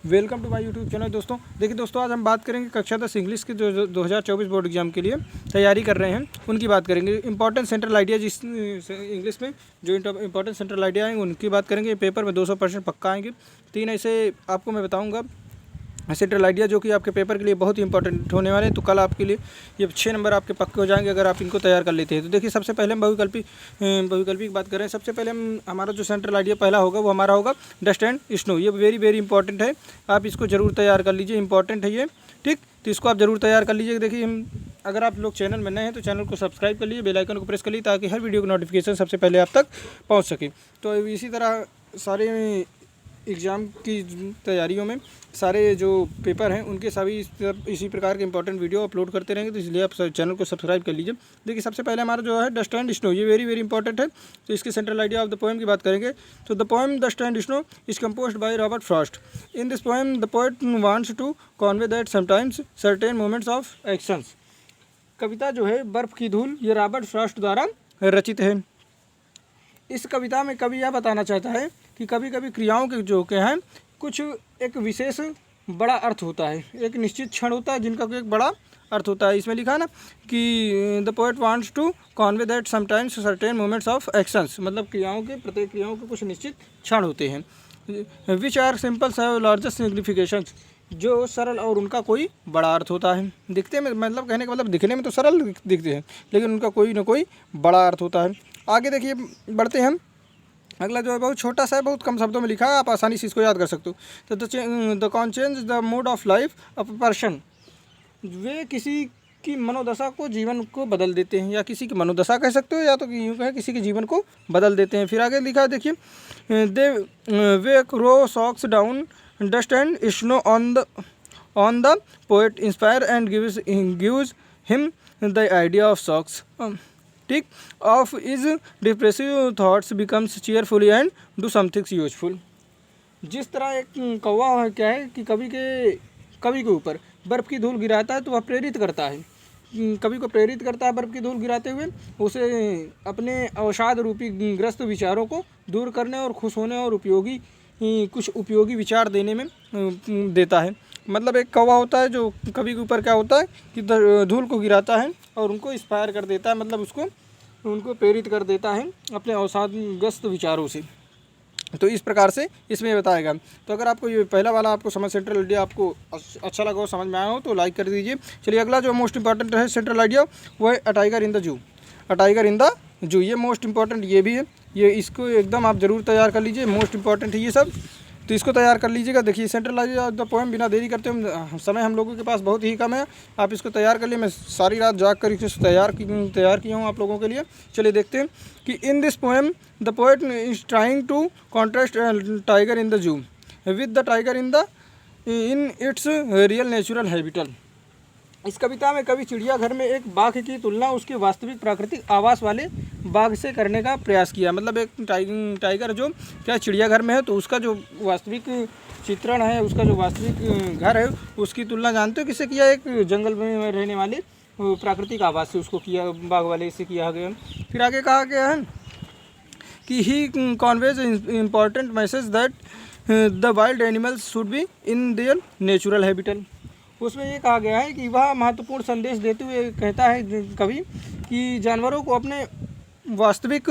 Welcome to my YouTube channel. दोस्तों देखिए दोस्तों, आज हम बात करेंगे कक्षा 10 इंग्लिश के जो 2024 बोर्ड एग्जाम के लिए तैयारी कर रहे हैं उनकी बात करेंगे। इंपॉर्टेंट सेंट्रल आइडिया जिस इंग्लिश में जो इंपॉर्टेंट सेंट्रल आइडिया हैं उनकी बात करेंगे। पेपर में 200% पक्का आएंगे। 3 ऐसे आपको मैं बताऊँगा सेंट्रल आइडिया जो कि आपके पेपर के लिए बहुत ही इंपॉर्टेंट होने वाले हैं। तो कल आपके लिए ये 6 नंबर आपके पक्के हो जाएंगे अगर आप इनको तैयार कर लेते हैं। तो देखिए, सबसे पहले हम बहुविकल्पी की बात करें। सबसे पहले हम हमारा जो सेंट्रल आइडिया पहला होगा वो हमारा होगा डस्ट एंड स्नो। ये वेरी वेरी इंपॉर्टेंट है, आप इसको जरूर तैयार कर लीजिए। इंपॉर्टेंट है ये, ठीक। तो इसको आप जरूर तैयार कर लीजिए। देखिए, अगर आप लोग चैनल में नए हैं तो चैनल को सब्सक्राइब कर लीजिए, बेल आइकन को प्रेस कर लीजिए ताकि हर वीडियो की नोटिफिकेशन सबसे पहले आप तक पहुँच सके। तो इसी तरह सारे एग्ज़ाम की तैयारियों में सारे जो पेपर हैं उनके सभी इसी प्रकार के इंपॉर्टेंट वीडियो अपलोड करते रहेंगे, तो इसलिए आप चैनल को सब्सक्राइब कर लीजिए। देखिए, सबसे पहले हमारा जो है डस्ट एंड स्नो, ये वेरी वेरी इंपॉर्टेंट है। तो इसके central idea of the poem की बात करेंगे। तो the poem dust and snow is composed by Robert Frost. In this poem the poet wants to convey that sometimes certain moments of actions. कविता जो है बर्फ़ की धूल, ये रॉबर्ट फ्रॉस्ट द्वारा रचित है। इस कविता में कवि यह बताना चाहता है कि कभी कभी क्रियाओं के जो क्या है कुछ एक विशेष बड़ा अर्थ होता है, एक निश्चित क्षण होता है जिनका कोई एक बड़ा अर्थ होता है। इसमें लिखा है ना कि the poet wants to convey that sometimes certain moments of actions, मतलब क्रियाओं के प्रत्येक क्रियाओं के कुछ निश्चित क्षण होते हैं। Which are simples have largest significations, जो सरल और उनका कोई बड़ा अर्थ होता है। दिखते में, मतलब कहने का मतलब दिखने में तो सरल दिखते हैं लेकिन उनका कोई ना कोई बड़ा अर्थ होता है। आगे देखिए, बढ़ते हैं हम। अगला जो है बहुत छोटा सा है, बहुत कम शब्दों में लिखा है, आप आसानी से इसको याद कर सकते हो। तो the can change the mood of life of person, वे किसी की मनोदशा को, जीवन को बदल देते हैं, या किसी की मनोदशा कह सकते हो या तो यूँ कहें किसी के जीवन को बदल देते हैं। फिर आगे लिखा है, देखिए, they way row socks down dust and snow on the poet inspire and gives him the idea of socks, ठीक, of is depressive thoughts becomes cheerfully and do something useful. जिस तरह एक कौवा क्या है कि कवि के ऊपर बर्फ़ की धूल गिराता है तो वह प्रेरित करता है, कवि को प्रेरित करता है बर्फ़ की धूल गिराते हुए, उसे अपने अवसाद रूपी ग्रस्त विचारों को दूर करने और खुश होने और कुछ उपयोगी विचार देने में देता है। मतलब एक कौवा होता है जो कवि के ऊपर क्या होता है कि धूल को गिराता है और उनको इंस्पायर कर देता है, मतलब उनको प्रेरित कर देता है अपने अवसादग्रस्त विचारों से। तो इस प्रकार से इसमें बताएगा। तो अगर आपको ये पहला वाला आपको समझ सेंट्रल आइडिया आपको अच्छा लगा हो, समझ में आया हो तो लाइक कर दीजिए। चलिए, अगला जो मोस्ट इंपॉर्टेंट है सेंट्रल आइडिया वो है अ टाइगर इन द जू। अ टाइगर इन द जू, ये मोस्ट इंपॉर्टेंट ये भी है, ये इसको एकदम आप ज़रूर तैयार कर लीजिए। मोस्ट इंपॉर्टेंट है ये सब, तो इसको तैयार कर लीजिएगा। देखिए, central idea of the poem, बिना देरी करते हम समय हम लोगों के पास बहुत ही कम है, आप इसको तैयार कर लिए। मैं सारी रात जाग कर इसको तैयार किया हूँ आप लोगों के लिए। चलिए देखते हैं कि in this poem the poet is trying to contrast tiger in the zoo with the tiger in its real natural habitat. इस कविता में कवि चिड़ियाघर में एक बाघ की तुलना उसके वास्तविक प्राकृतिक आवास वाले बाघ से करने का प्रयास किया। मतलब एक टाइगर जो क्या चिड़ियाघर में है तो उसका जो वास्तविक चित्रण है, उसका जो वास्तविक घर है, उसकी तुलना जानते हो किससे किया? एक जंगल में रहने वाले प्राकृतिक आवास से उसको किया, बाघ वाले से किया गया। फिर आगे कहा गया है कि he conveys important message that the wild animals should be in their natural habitat. उसमें ये कहा गया है कि वह महत्वपूर्ण संदेश देते हुए कहता है कवि कि जानवरों को अपने वास्तविक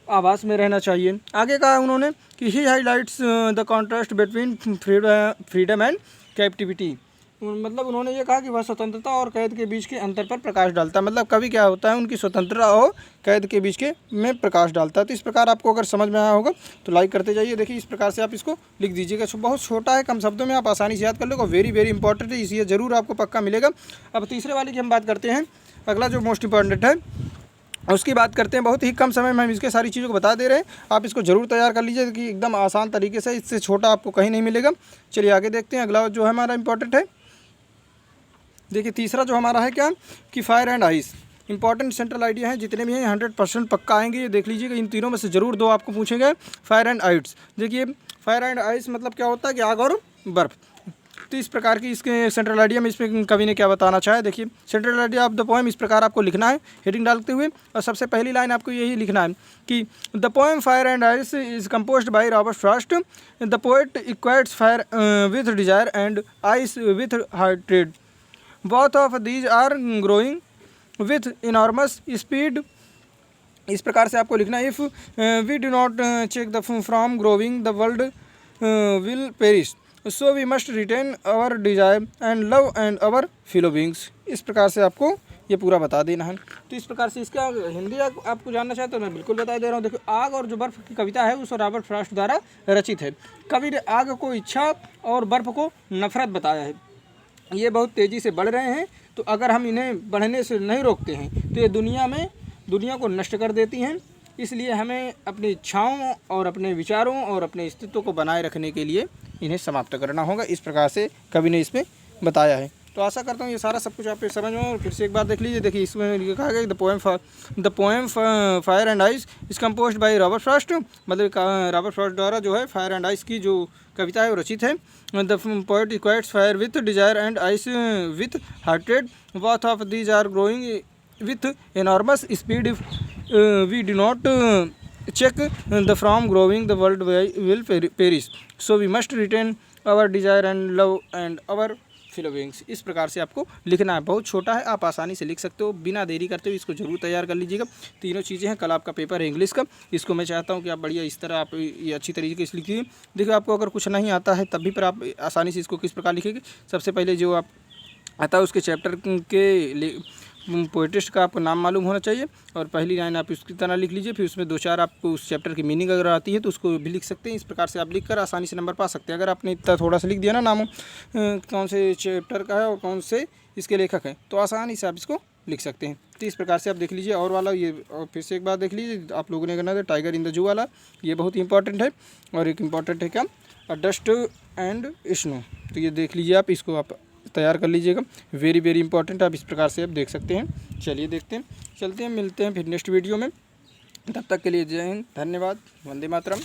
आवास में रहना चाहिए। आगे कहा उन्होंने कि he highlights the contrast between freedom and captivity. मतलब उन्होंने ये कहा कि वह स्वतंत्रता और कैद के बीच के अंतर पर प्रकाश डालता है। मतलब कवि क्या होता है, उनकी स्वतंत्रता और कैद के बीच में प्रकाश डालता है। तो इस प्रकार आपको अगर समझ में आया होगा तो लाइक करते जाइए। देखिए, इस प्रकार से आप इसको लिख दीजिएगा। बहुत छोटा है, कम शब्दों में आप आसानी से याद कर लोगे। वेरी वेरी इंपॉर्टेंट है, इसलिए ज़रूर आपको पक्का मिलेगा। अब तीसरे वाले की हम बात करते हैं। अगला जो मोस्ट इंपॉर्टेंट है उसकी बात करते हैं। बहुत ही कम समय में हम इसके सारी चीज़ों को बता दे रहे हैं, आप इसको ज़रूर तैयार कर लीजिए कि एकदम आसान तरीके से, इससे छोटा आपको कहीं नहीं मिलेगा। चलिए आगे देखते हैं। अगला जो है हमारा इंपॉर्टेंट है, देखिए तीसरा जो हमारा है क्या कि fire and ice. Important central idea है, जितने भी हैं 100% पक्का आएंगे। ये देख लीजिएगा, इन तीनों में से ज़रूर 2 आपको पूछेंगे। फायर एंड आइस, देखिए फायर एंड आइस मतलब क्या होता है कि आग और बर्फ़। तो इस प्रकार की इसके सेंट्रल आइडिया में इसमें कवि ने क्या बताना चाहा है, देखिए central idea of the poem इस प्रकार आपको लिखना है हेडिंग डालते हुए। और सबसे पहली लाइन आपको यही लिखना है कि the poem Fire and Ice is composed by Robert Frost. The poet equates fire with desire and ice with hatred. Both of these are growing with enormous speed. इस प्रकार से आपको लिखना है, if we do not check the from growing the world will perish, so we must retain our desire and love and our fellow beings. इस प्रकार से आपको ये पूरा बता देना है। तो इस प्रकार से इसका हिंदी आपको जानना चाहते हो मैं बिल्कुल बता दे रहा हूँ। देखो, आग और जो बर्फ़ की कविता है उस रॉबर्ट फ्रॉस्ट द्वारा रचित है। कवि ने आग को इच्छा और बर्फ़ को नफरत बताया है। ये बहुत तेज़ी से बढ़ रहे हैं, तो अगर हम इन्हें बढ़ने से नहीं रोकते हैं तो ये दुनिया को नष्ट कर देती हैं। इसलिए हमें अपनी इच्छाओं और अपने विचारों और अपने अस्तित्व को बनाए रखने के लिए इन्हें समाप्त करना होगा। इस प्रकार से कवि ने इसमें बताया है। तो आशा करता हूँ ये सारा सब कुछ आप समझ में। और फिर से एक बार देख लीजिए, देखिए इसमें कहा गया the poem Fire and Ice is composed by Robert Frost, मतलब रॉबर्ट फ्रॉस्ट द्वारा जो है फायर एंड आइस की जो कविता है वो रचित है। The poet equates fire with desire and ice with hatred. Both of these are growing with enormous speed. If we do not check the from growing, the world will perish, so we must retain our desire and love and our fellow beings। इस प्रकार से आपको लिखना है। बहुत छोटा है, आप आसानी से लिख सकते हो। बिना देरी करते हुए इसको जरूर तैयार कर लीजिएगा। तीनों चीज़ें हैं। कल आपका पेपर है इंग्लिश का, इसको मैं चाहता हूँ कि आप बढ़िया इस तरह आप ये अच्छी तरीके से लिखिए। देखिए, आपको अगर कुछ नहीं आता है तब भी पर आप आसानी से इसको किस प्रकार लिखेंगे। सबसे पहले जो आप आता है उसके चैप्टर के पोएटिस्ट का आपको नाम मालूम होना चाहिए, और पहली लाइन आप उसकी तरह लिख लीजिए। फिर उसमें 2-4 आपको उस चैप्टर की मीनिंग अगर आती है तो उसको भी लिख सकते हैं। इस प्रकार से आप लिखकर आसानी से नंबर पा सकते हैं। अगर आपने इतना थोड़ा सा लिख दिया ना नाम कौन से चैप्टर का है और कौन से इसके लेखक हैं, तो आसानी से आप इसको लिख सकते हैं। तो इस प्रकार से आप देख लीजिए। और वाला ये और फिर से एक बार देख लीजिए, आप लोगों ने करना था टाइगर इन द जू वाला, ये बहुत इंपॉर्टेंट है। और एक इम्पॉर्टेंट है क्या, डस्ट एंड स्नो। तो ये देख लीजिए, आप इसको आप तैयार कर लीजिएगा। वेरी वेरी इंपॉर्टेंट, आप इस प्रकार से आप देख सकते हैं। चलिए देखते हैं, चलते हैं, मिलते हैं फिर नेक्स्ट वीडियो में। तब तक के लिए जय हिंद, धन्यवाद, वंदे मातरम।